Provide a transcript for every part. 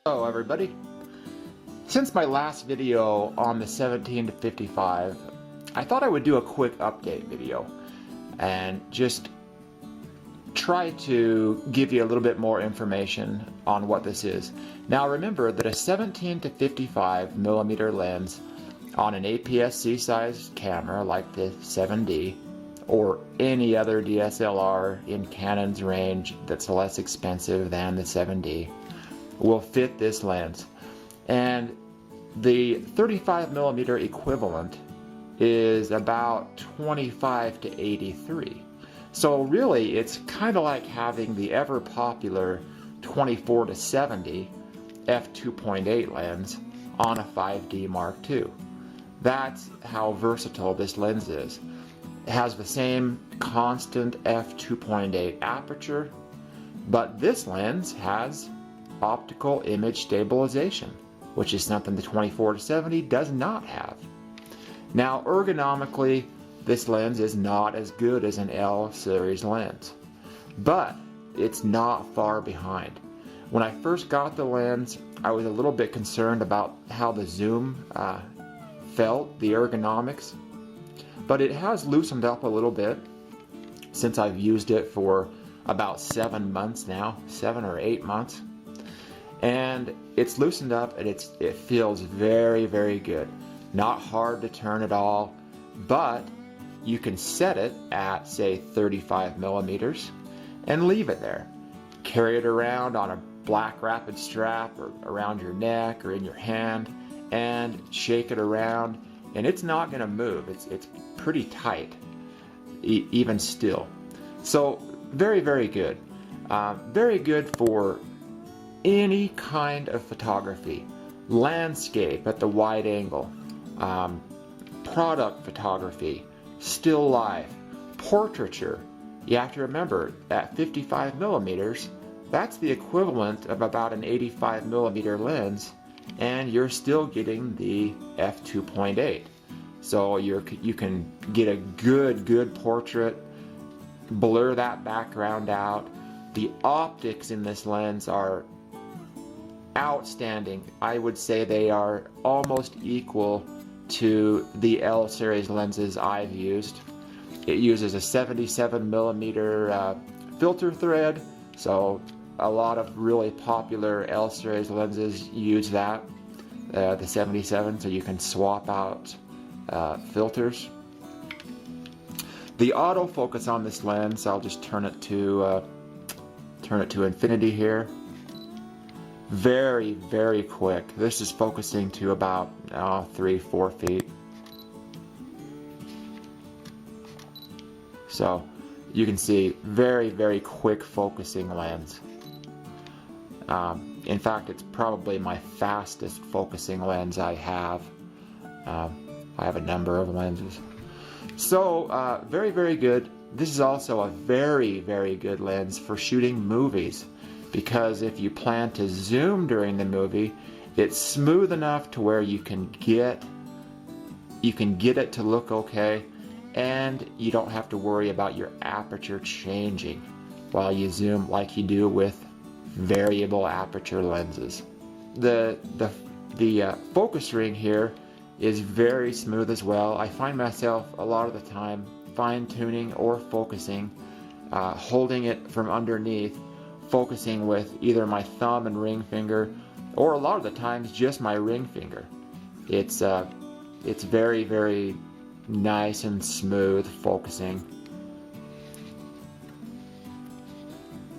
Hello everybody. Since my last video on the 17 to 55, I thought I would do a quick update video and just try to give you a little bit more information on what this is. Now remember that a 17 to 55 millimeter lens on an APS-C sized camera like the 7D or any other DSLR in Canon's range that's less expensive than the 7D will fit this lens. And the 35 millimeter equivalent is about 25 to 83. So really it's kind of like having the ever popular 24 to 70 f2.8 lens on a 5D Mark II. That's how versatile this lens is. It has the same constant f2.8 aperture, but this lens has optical image stabilization, which is something the 24 to 70 does not have. Now ergonomically, this lens is not as good as an L series lens, but it's not far behind. When I first got the lens, I was a little bit concerned about how the zoom felt, the ergonomics, but it has loosened up a little bit since I've used it for about 7 months now, 7 or 8 months. And it's loosened up and it feels very, very good. Not hard to turn at all, but you can set it at say 35 millimeters and leave it there. Carry it around on a black rapid strap or around your neck or in your hand and shake it around, and it's not going to move. It's pretty tight even still. So very, very good. Very good for any kind of photography, landscape at the wide angle, product photography, still life, portraiture. You have to remember at 55 millimeters, that's the equivalent of about an 85 millimeter lens, and you're still getting the f2.8. So you can get a good portrait, blur that background out. The optics in this lens are outstanding. I would say they are almost equal to the L series lenses I've used. It uses a 77 millimeter filter thread, so a lot of really popular L series lenses use that, the 77, so you can swap out filters. The autofocus on this lens, I'll just turn it to infinity here. Very, very quick. This is focusing to about 3-4 feet. So you can see very, very quick focusing lens. In fact, it's probably my fastest focusing lens I have. I have a number of lenses. So very, very good. This is also a very, very good lens for shooting movies, because if you plan to zoom during the movie, it's smooth enough to where you can get it to look okay, and you don't have to worry about your aperture changing while you zoom like you do with variable aperture lenses. The focus ring here is very smooth as well. I find myself a lot of the time fine-tuning or focusing, holding it from underneath, focusing with either my thumb and ring finger, or a lot of the times just my ring finger. It's very, very nice and smooth focusing.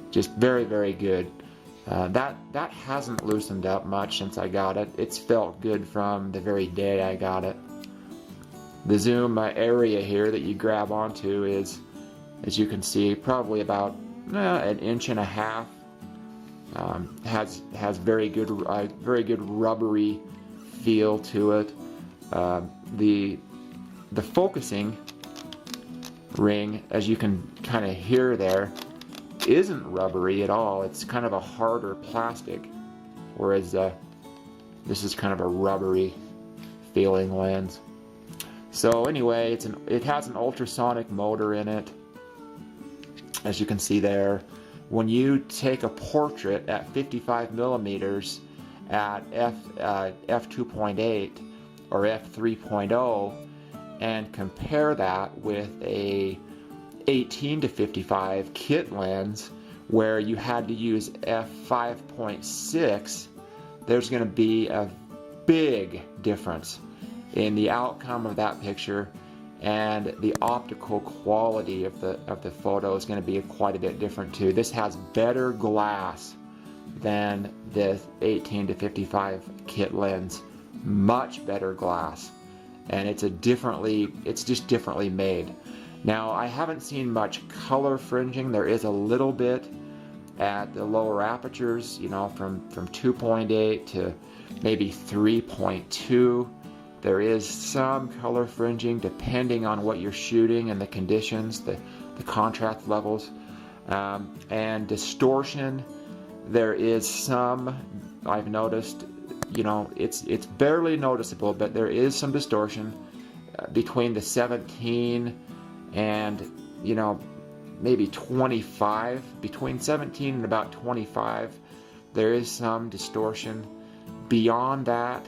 Just very, very good. That hasn't loosened up much since I got it. It's felt good from the very day I got it. The zoom area here that you grab onto is, as you can see, probably about an inch and a half. Has very good rubbery feel to it. The focusing ring, as you can kind of hear there, isn't rubbery at all. It's kind of a harder plastic, whereas this is kind of a rubbery feeling lens. So anyway, it has an ultrasonic motor in it, as you can see there. When you take a portrait at 55 millimeters at f2.8 or f3.0 and compare that with a 18 to 55 kit lens where you had to use f5.6, there's going to be a big difference in the outcome of that picture, and the optical quality of the photo is going to be quite a bit different too. This has better glass than the 18 to 55 kit lens, much better glass, and it's just differently made. Now, I haven't seen much color fringing. There is a little bit at the lower apertures, you know, from 2.8 to maybe 3.2. There is some color fringing depending on what you're shooting and the conditions, the contrast levels, and distortion. There is some, I've noticed, you know, it's barely noticeable, but there is some distortion between the 17 and, you know, maybe 25. Between 17 and about 25, there is some distortion. Beyond that,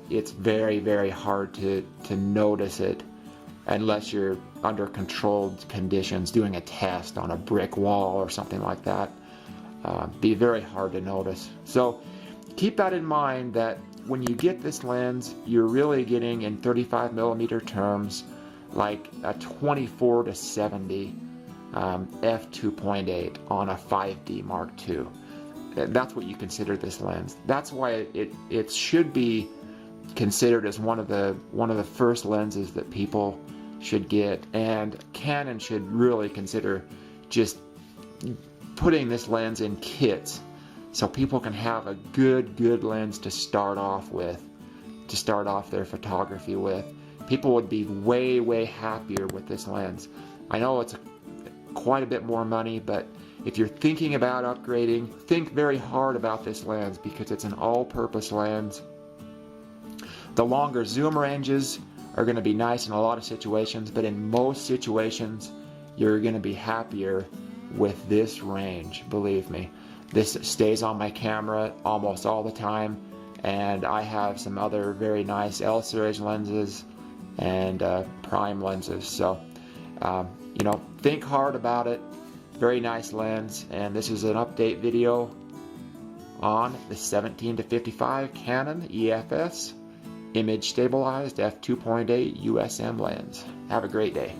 it's very, very hard to notice it unless you're under controlled conditions, doing a test on a brick wall or something like that. Be very hard to notice. So keep that in mind, that when you get this lens, you're really getting, in 35mm terms, like a 24 to 70 f2.8 on a 5D Mark II. That's what you consider this lens. That's why it should be considered as one of the first lenses that people should get, and Canon should really consider just putting this lens in kits so people can have a good lens to start off with, to start off their photography with. People would be way happier with this lens. I know it's quite a bit more money, but if you're thinking about upgrading, think very hard about this lens, because it's an all-purpose lens. The longer zoom ranges are going to be nice in a lot of situations, but in most situations you're going to be happier with this range, believe me. This stays on my camera almost all the time, and I have some other very nice L-series lenses and prime lenses. So you know, think hard about it. Very nice lens, and this is an update video on the 17 to 55 Canon EFS image stabilized f2.8 USM lens. Have a great day.